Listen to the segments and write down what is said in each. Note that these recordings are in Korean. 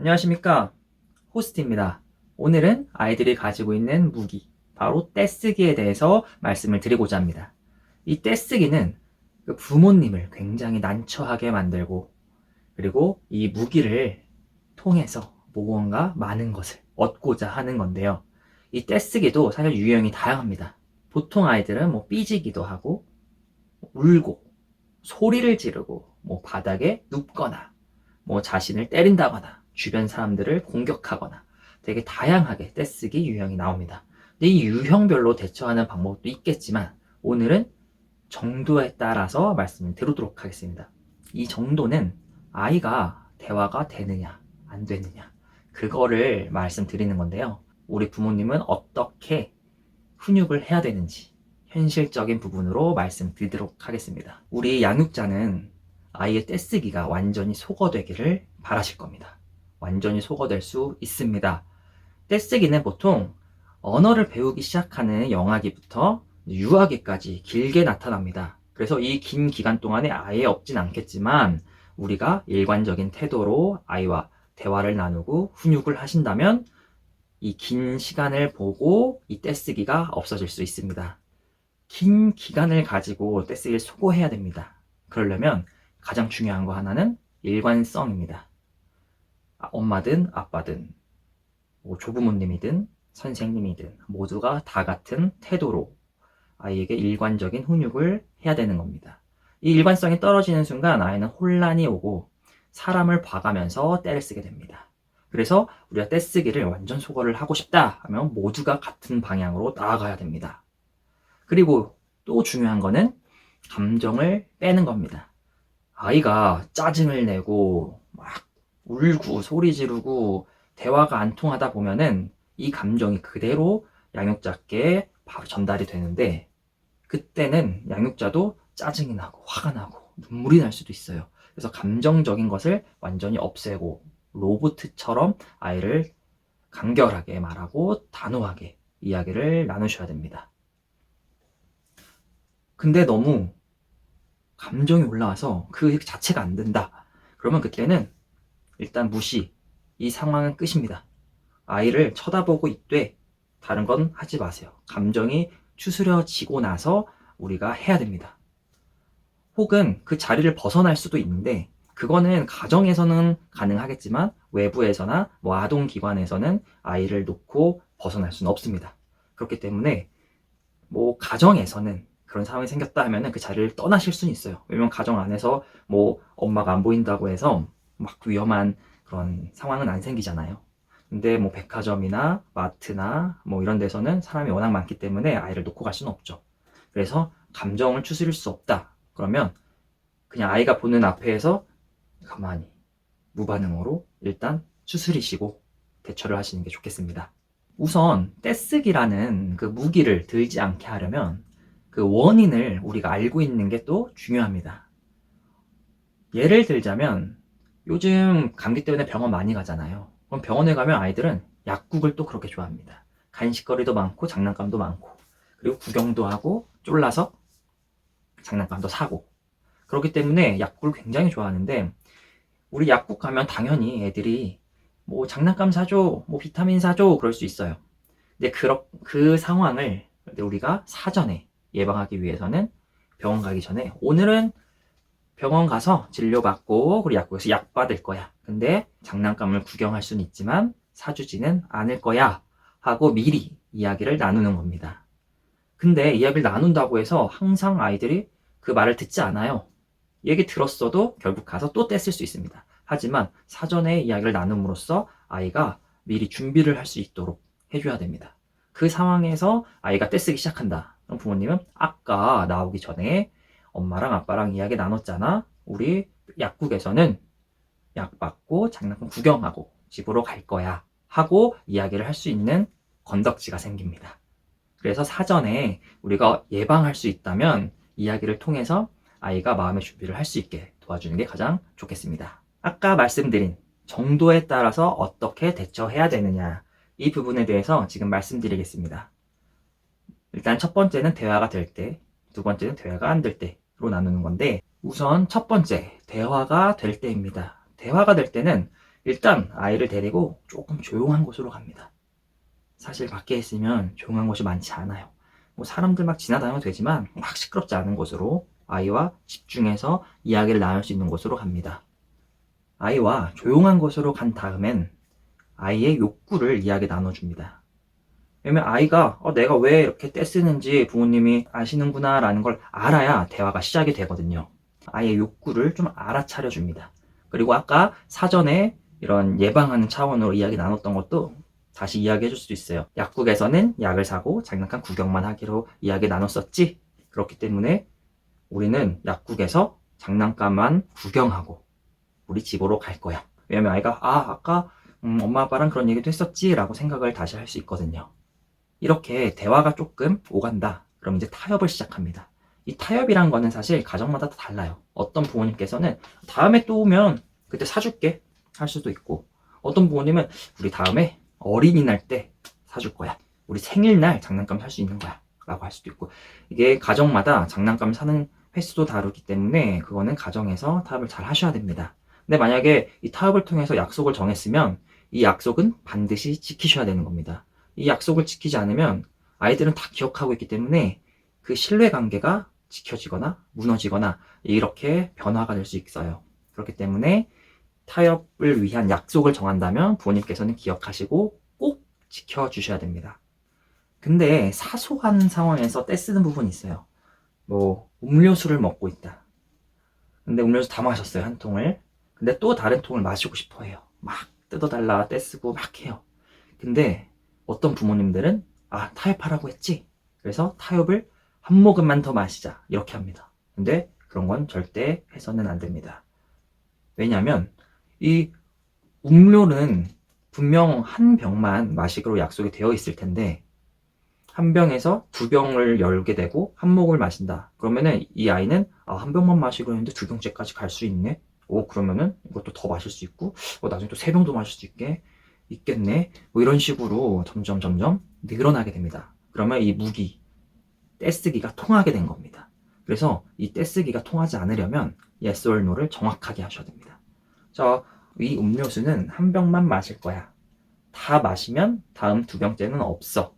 안녕하십니까, 호스트입니다. 오늘은 아이들이 가지고 있는 무기, 바로 떼쓰기에 대해서 말씀을 드리고자 합니다. 이 떼쓰기는 그 부모님을 굉장히 난처하게 만들고, 그리고 이 무기를 통해서 무언가 많은 것을 얻고자 하는 건데요. 이 떼쓰기도 사실 유형이 다양합니다. 보통 아이들은 삐지기도 하고, 울고, 소리를 지르고, 바닥에 눕거나, 자신을 때린다거나 주변 사람들을 공격하거나 되게 다양하게 떼쓰기 유형이 나옵니다. 근데 이 유형별로 대처하는 방법도 있겠지만 오늘은 정도에 따라서 말씀을 드리도록 하겠습니다. 이 정도는 아이가 대화가 되느냐 안 되느냐 그거를 말씀드리는 건데요. 우리 부모님은 어떻게 훈육을 해야 되는지 현실적인 부분으로 말씀드리도록 하겠습니다. 우리 양육자는 아이의 떼쓰기가 완전히 소거되기를 바라실 겁니다. 완전히 소거될 수 있습니다. 떼쓰기는 보통 언어를 배우기 시작하는 영아기부터 유아기까지 길게 나타납니다. 그래서 이 긴 기간 동안에 아예 없진 않겠지만 우리가 일관적인 태도로 아이와 대화를 나누고 훈육을 하신다면 이 긴 시간을 보고 이 떼쓰기가 없어질 수 있습니다. 긴 기간을 가지고 떼쓰기를 소거해야 됩니다. 그러려면 가장 중요한 거 하나는 일관성입니다. 엄마든 아빠든 조부모님이든 선생님이든 모두가 다 같은 태도로 아이에게 일관적인 훈육을 해야 되는 겁니다. 이 일관성이 떨어지는 순간 아이는 혼란이 오고 사람을 봐가면서 떼를 쓰게 됩니다. 그래서 우리가 떼쓰기를 완전 소거를 하고 싶다 하면 모두가 같은 방향으로 나아가야 됩니다. 그리고 또 중요한 거는 감정을 빼는 겁니다. 아이가 짜증을 내고 막 울고 소리 지르고 대화가 안 통하다 보면은 이 감정이 그대로 양육자께 바로 전달이 되는데 그때는 양육자도 짜증이 나고 화가 나고 눈물이 날 수도 있어요. 그래서 감정적인 것을 완전히 없애고 로봇처럼 아이를 간결하게 말하고 단호하게 이야기를 나누셔야 됩니다. 근데 너무 감정이 올라와서 그 자체가 안 된다. 그러면 그때는 일단 무시. 이 상황은 끝입니다. 아이를 쳐다보고 있되 다른 건 하지 마세요. 감정이 추스려지고 나서 우리가 해야 됩니다. 혹은 그 자리를 벗어날 수도 있는데 그거는 가정에서는 가능하겠지만 외부에서나 아동기관에서는 아이를 놓고 벗어날 수는 없습니다. 그렇기 때문에 가정에서는 그런 상황이 생겼다 하면은 그 자리를 떠나실 수는 있어요. 왜냐면 가정 안에서 엄마가 안 보인다고 해서 막 위험한 그런 상황은 안 생기잖아요. 근데 백화점이나 마트나 이런 데서는 사람이 워낙 많기 때문에 아이를 놓고 갈 수는 없죠. 그래서 감정을 추스릴 수 없다. 그러면 그냥 아이가 보는 앞에서 가만히 무반응으로 일단 추스리시고 대처를 하시는 게 좋겠습니다. 우선 떼쓰기라는 그 무기를 들지 않게 하려면 그 원인을 우리가 알고 있는 게 또 중요합니다. 예를 들자면 요즘 감기 때문에 병원 많이 가잖아요. 그럼 병원에 가면 아이들은 약국을 또 그렇게 좋아합니다. 간식거리도 많고 장난감도 많고 그리고 구경도 하고 쫄라서 장난감도 사고 그렇기 때문에 약국을 굉장히 좋아하는데 우리 약국 가면 당연히 애들이 장난감 사줘, 비타민 사줘 그럴 수 있어요. 근데 그 상황을 우리가 사전에 예방하기 위해서는 병원 가기 전에 오늘은 병원 가서 진료받고 그리고 약국에서 약 받을 거야. 근데 장난감을 구경할 수는 있지만 사주지는 않을 거야 하고 미리 이야기를 나누는 겁니다. 근데 이야기를 나눈다고 해서 항상 아이들이 그 말을 듣지 않아요. 얘기 들었어도 결국 가서 또 떼쓸 수 있습니다. 하지만 사전에 이야기를 나눔으로써 아이가 미리 준비를 할 수 있도록 해줘야 됩니다. 그 상황에서 아이가 떼쓰기 시작한다. 그럼 부모님은 아까 나오기 전에 엄마랑 아빠랑 이야기 나눴잖아. 우리 약국에서는 약 받고 장난감 구경하고 집으로 갈 거야. 하고 이야기를 할 수 있는 건덕지가 생깁니다. 그래서 사전에 우리가 예방할 수 있다면 이야기를 통해서 아이가 마음의 준비를 할 수 있게 도와주는 게 가장 좋겠습니다. 아까 말씀드린 정도에 따라서 어떻게 대처해야 되느냐 이 부분에 대해서 지금 말씀드리겠습니다. 일단 첫 번째는 대화가 될 때, 두 번째는 대화가 안 될 때로 나누는 건데 우선 첫 번째 대화가 될 때입니다. 대화가 될 때는 일단 아이를 데리고 조금 조용한 곳으로 갑니다. 사실 밖에 있으면 조용한 곳이 많지 않아요. 뭐 사람들 막 지나다녀도 되지만 막 시끄럽지 않은 곳으로 아이와 집중해서 이야기를 나눌 수 있는 곳으로 갑니다. 아이와 조용한 곳으로 간 다음엔 아이의 욕구를 이야기 나눠줍니다. 왜냐면 아이가 내가 왜 이렇게 떼쓰는지 부모님이 아시는구나 라는 걸 알아야 대화가 시작이 되거든요. 아이의 욕구를 좀 알아차려 줍니다. 그리고 아까 사전에 이런 예방하는 차원으로 이야기 나눴던 것도 다시 이야기해 줄 수도 있어요. 약국에서는 약을 사고 장난감 구경만 하기로 이야기 나눴었지? 그렇기 때문에 우리는 약국에서 장난감만 구경하고 우리 집으로 갈 거야. 왜냐면 아이가 아까 엄마 아빠랑 그런 얘기도 했었지? 라고 생각을 다시 할 수 있거든요. 이렇게 대화가 조금 오간다. 그럼 이제 타협을 시작합니다. 이 타협이란 거는 사실 가정마다 다 달라요. 어떤 부모님께서는 다음에 또 오면 그때 사줄게 할 수도 있고, 어떤 부모님은 우리 다음에 어린이날 때 사줄 거야. 우리 생일날 장난감 살 수 있는 거야. 라고 할 수도 있고, 이게 가정마다 장난감 사는 횟수도 다르기 때문에 그거는 가정에서 타협을 잘 하셔야 됩니다. 근데 만약에 이 타협을 통해서 약속을 정했으면 이 약속은 반드시 지키셔야 되는 겁니다. 이 약속을 지키지 않으면 아이들은 다 기억하고 있기 때문에 그 신뢰관계가 지켜지거나 무너지거나 이렇게 변화가 될 수 있어요. 그렇기 때문에 타협을 위한 약속을 정한다면 부모님께서는 기억하시고 꼭 지켜주셔야 됩니다. 근데 사소한 상황에서 떼쓰는 부분이 있어요. 뭐 음료수를 먹고 있다. 근데 음료수 다 마셨어요, 한 통을. 근데 또 다른 통을 마시고 싶어 해요. 막 뜯어달라 떼쓰고 막 해요. 근데 어떤 부모님들은 타협하라고 했지? 그래서 타협을 한 모금만 더 마시자 이렇게 합니다. 근데 그런 건 절대 해서는 안 됩니다. 왜냐하면 이 음료는 분명 한 병만 마시기로 약속이 되어 있을 텐데 한 병에서 두 병을 열게 되고 한 모금을 마신다. 그러면은 이 아이는 한 병만 마시기로 했는데 두 병째까지 갈 수 있네. 그러면은 이것도 더 마실 수 있고 나중에 또 세 병도 마실 수 있겠네. 뭐 이런 식으로 점점 늘어나게 됩니다. 그러면 이 무기, 떼쓰기가 통하게 된 겁니다. 그래서 이 떼쓰기가 통하지 않으려면 yes or no를 정확하게 하셔야 됩니다. 이 음료수는 한 병만 마실 거야. 다 마시면 다음 두 병째는 없어.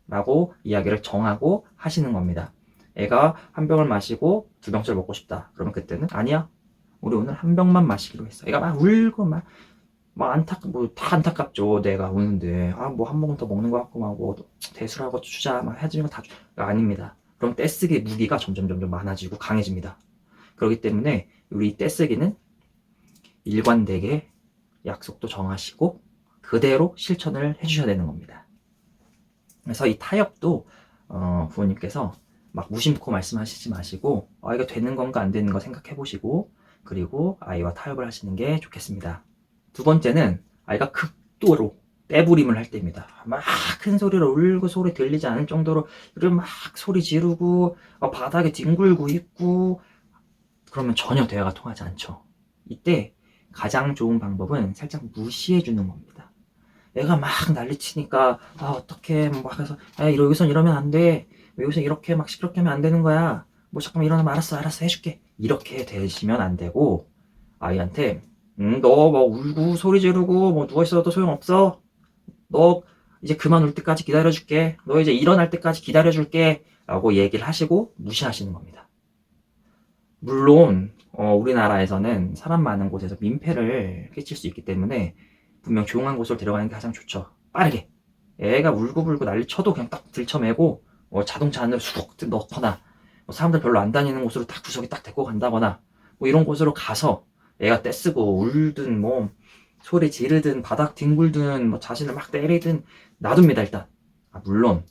라고 이야기를 정하고 하시는 겁니다. 애가 한 병을 마시고 두 병째를 먹고 싶다. 그러면 그때는 아니야. 우리 오늘 한 병만 마시기로 했어. 애가 막 울고 막 다 안타깝죠. 내가 우는데 뭐 한 모금 더 먹는 것 같고 뭐 대수라고 주자 막 해주는 거 다 아닙니다. 그럼 떼쓰기 무기가 점점 많아지고 강해집니다. 그렇기 때문에 우리 떼쓰기는 일관되게 약속도 정하시고 그대로 실천을 해주셔야 되는 겁니다. 그래서 이 타협도 부모님께서 막 무심코 말씀하시지 마시고 이거 되는 건가 안 되는 거 생각해 보시고 그리고 아이와 타협을 하시는 게 좋겠습니다. 두 번째는 아이가 극도로 떼부림을 할 때입니다. 막 큰 소리로 울고 소리 들리지 않을 정도로 막 소리 지르고 바닥에 뒹굴고 있고 그러면 전혀 대화가 통하지 않죠. 이때 가장 좋은 방법은 살짝 무시해 주는 겁니다. 애가 막 난리치니까 어떡해 막 해서 여기선 이러면 안 돼. 여기서 이렇게 막 시끄럽게 하면 안 되는 거야. 뭐 잠깐만 일어나면 알았어 해줄게. 이렇게 되시면 안 되고 아이한테 너 뭐 울고 소리 지르고 뭐 누워있어도 소용없어. 너 이제 그만 울 때까지 기다려줄게. 너 이제 일어날 때까지 기다려줄게. 라고 얘기를 하시고 무시하시는 겁니다. 물론 우리나라에서는 사람 많은 곳에서 민폐를 끼칠 수 있기 때문에 분명 조용한 곳으로 데려가는 게 가장 좋죠. 빠르게 애가 울고불고 난리 쳐도 그냥 딱 들쳐매고 자동차 안으로 쑥 넣거나 사람들 별로 안 다니는 곳으로 딱 구석에 딱 데리고 간다거나 뭐 이런 곳으로 가서 애가 떼쓰고 울든 뭐 소리 지르든 바닥 뒹굴든 뭐 자신을 막 때리든 놔둡니다. 일단 물론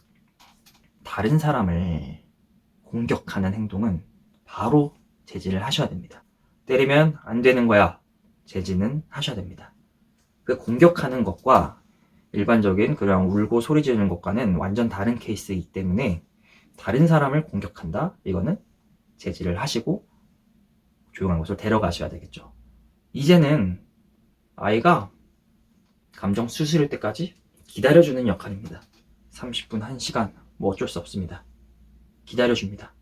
다른 사람을 공격하는 행동은 바로 제지를 하셔야 됩니다. 때리면 안 되는 거야. 제지는 하셔야 됩니다. 그 공격하는 것과 일반적인 그냥 울고 소리 지르는 것과는 완전 다른 케이스이기 때문에 다른 사람을 공격한다? 이거는 제지를 하시고 조용한 곳으로 데려가셔야 되겠죠. 이제는 아이가 감정 수스릴 때까지 기다려주는 역할입니다. 30분, 1시간 뭐 어쩔 수 없습니다. 기다려줍니다.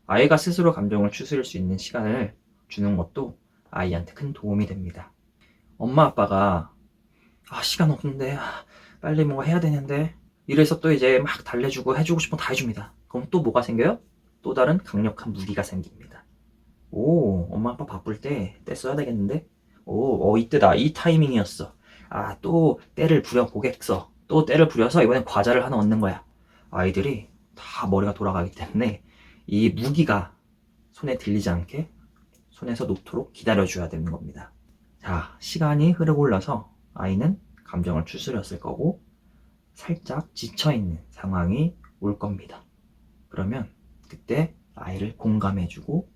아이가 스스로 감정을 추스릴 수 있는 시간을 주는 것도 아이한테 큰 도움이 됩니다. 엄마 아빠가 시간 없는데 빨리 뭔가 해야 되는데 이래서 또 이제 막 달래주고 해주고 싶은 거 다 해줍니다. 그럼 또 뭐가 생겨요? 또 다른 강력한 무기가 생깁니다. 엄마 아빠 바쁠 때 써야 되겠는데? 이때다. 이 타이밍이었어. 또 때를 부려보겠어. 또 때를 부려서 이번엔 과자를 하나 얻는 거야. 아이들이 다 머리가 돌아가기 때문에 이 무기가 손에 들리지 않게 손에서 놓도록 기다려줘야 되는 겁니다. 자, 시간이 흐르고 올라서 아이는 감정을 추스렸을 거고 살짝 지쳐있는 상황이 올 겁니다. 그러면 그때 아이를 공감해주고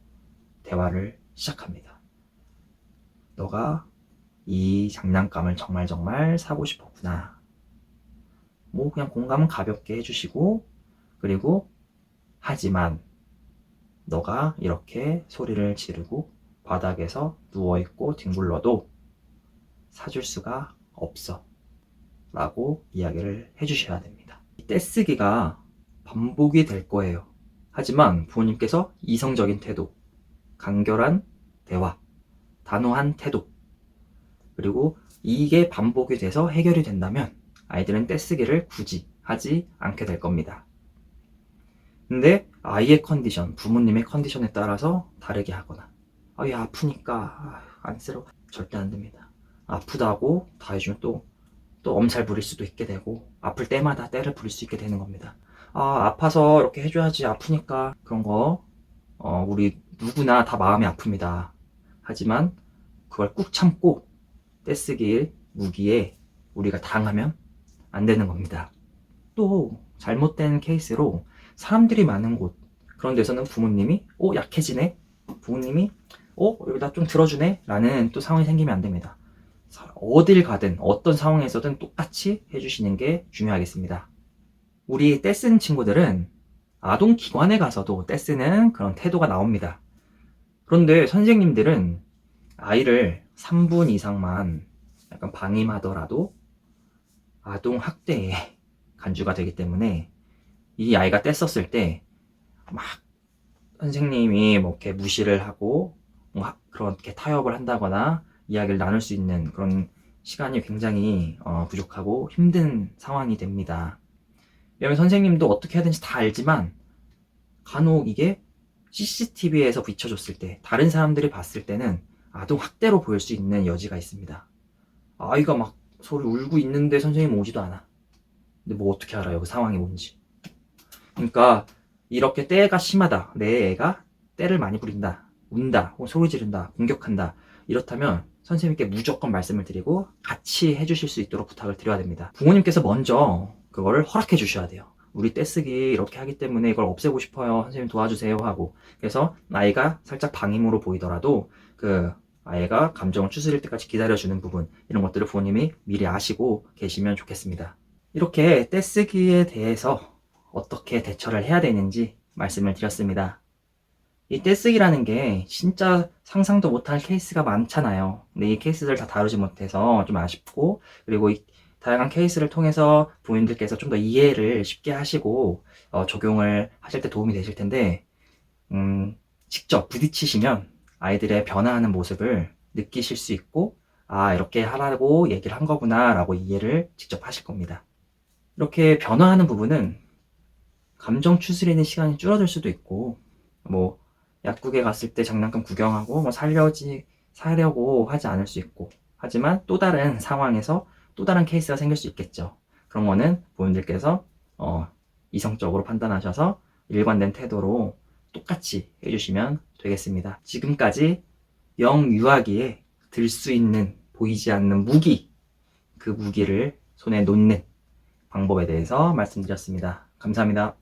대화를 시작합니다. 너가 이 장난감을 정말 사고 싶었구나. 뭐 그냥 공감은 가볍게 해주시고, 그리고 하지만 너가 이렇게 소리를 지르고 바닥에서 누워있고 뒹굴러도 사줄 수가 없어 라고 이야기를 해주셔야 됩니다. 떼쓰기가 반복이 될 거예요. 하지만 부모님께서 이성적인 태도, 간결한 대화, 단호한 태도, 그리고 이게 반복이 돼서 해결이 된다면 아이들은 떼쓰기를 굳이 하지 않게 될 겁니다. 근데 아이의 컨디션, 부모님의 컨디션에 따라서 다르게 하거나 얘 아프니까 안쓰러워, 절대 안 됩니다. 아프다고 다 해주면 또 엄살 부릴 수도 있게 되고 아플 때마다 때를 부릴 수 있게 되는 겁니다. 아파서 이렇게 해줘야지, 아프니까. 그런 거 우리 누구나 다 마음이 아픕니다. 하지만 그걸 꾹 참고 떼쓰기 무기에 우리가 당하면 안 되는 겁니다. 또 잘못된 케이스로 사람들이 많은 곳, 그런 데서는 부모님이 약해지네, 부모님이 여기다 좀 들어주네 라는 또 상황이 생기면 안 됩니다. 어딜 가든 어떤 상황에서든 똑같이 해주시는 게 중요하겠습니다. 우리 떼쓰는 친구들은 아동기관에 가서도 떼쓰는 그런 태도가 나옵니다. 그런데 선생님들은 아이를 3분 이상만 약간 방임하더라도 아동학대에 간주가 되기 때문에 이 아이가 떼썼을 때 막 선생님이 뭐 이렇게 무시를 하고 그렇게 타협을 한다거나 이야기를 나눌 수 있는 그런 시간이 굉장히 부족하고 힘든 상황이 됩니다. 왜냐면 선생님도 어떻게 해야 되는지 다 알지만 간혹 이게 CCTV에서 비춰줬을 때, 다른 사람들이 봤을 때는 아동학대로 보일 수 있는 여지가 있습니다. 아이가 막 소리 울고 있는데 선생님 오지도 않아. 근데 뭐 어떻게 알아요, 그 상황이 뭔지. 그러니까 이렇게 때가 심하다, 내 애가 때를 많이 부린다, 운다, 혹은 소리 지른다, 공격한다, 이렇다면 선생님께 무조건 말씀을 드리고 같이 해주실 수 있도록 부탁을 드려야 됩니다. 부모님께서 먼저 그거를 허락해 주셔야 돼요. 우리 떼쓰기 이렇게 하기 때문에 이걸 없애고 싶어요, 선생님 도와주세요 하고. 그래서 아이가 살짝 방임으로 보이더라도 그 아이가 감정을 추스릴 때까지 기다려주는 부분, 이런 것들을 부모님이 미리 아시고 계시면 좋겠습니다. 이렇게 떼쓰기에 대해서 어떻게 대처를 해야 되는지 말씀을 드렸습니다. 이 떼쓰기라는 게 진짜 상상도 못할 케이스가 많잖아요. 근데 이 케이스를 다 다루지 못해서 좀 아쉽고, 그리고 이 다양한 케이스를 통해서 부모님들께서 좀 더 이해를 쉽게 하시고 적용을 하실 때 도움이 되실 텐데, 직접 부딪히시면 아이들의 변화하는 모습을 느끼실 수 있고, 이렇게 하라고 얘기를 한 거구나 라고 이해를 직접 하실 겁니다. 이렇게 변화하는 부분은 감정 추스리는 시간이 줄어들 수도 있고, 뭐 약국에 갔을 때 장난감 구경하고 뭐 사려고 하지 않을 수 있고, 하지만 또 다른 상황에서 또 다른 케이스가 생길 수 있겠죠. 그런 거는 부모님들께서 이성적으로 판단하셔서 일관된 태도로 똑같이 해주시면 되겠습니다. 지금까지 영유아기에 들 수 있는 보이지 않는 무기, 그 무기를 손에 놓는 방법에 대해서 말씀드렸습니다. 감사합니다.